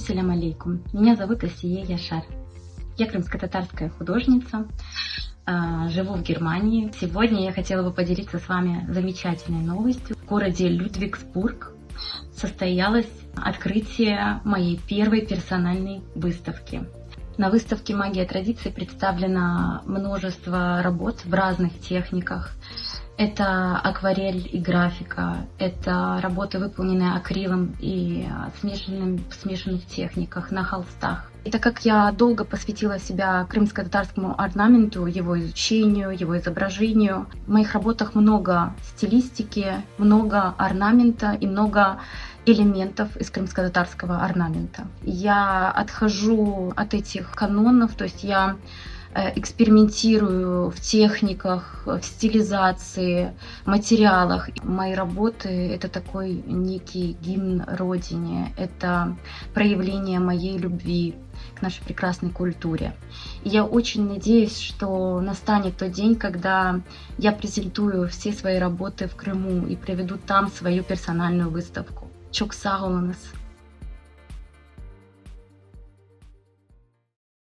Ассаляму алейкум. Меня зовут Асия Яшар. Я крымско-татарская художница, живу в Германии. Сегодня я хотела бы поделиться с вами замечательной новостью. В городе Людвигсбург состоялось открытие моей первой персональной выставки. На выставке «Магия традиций» представлено множество работ в разных техниках. Это акварель и графика, это работы, выполненные акрилом и в смешанных техниках на холстах. И так как я долго посвятила себя крымско-татарскому орнаменту, его изучению, его изображению, в моих работах много стилистики, много орнамента и много элементов из крымско-татарского орнамента. Я отхожу от этих канонов, то есть я экспериментирую в техниках, в стилизации, материалах. Мои работы — это такой некий гимн Родине, это проявление моей любви к нашей прекрасной культуре. И я очень надеюсь, что настанет тот день, когда я презентую все свои работы в Крыму и проведу там свою персональную выставку. Çok sağ olunuz.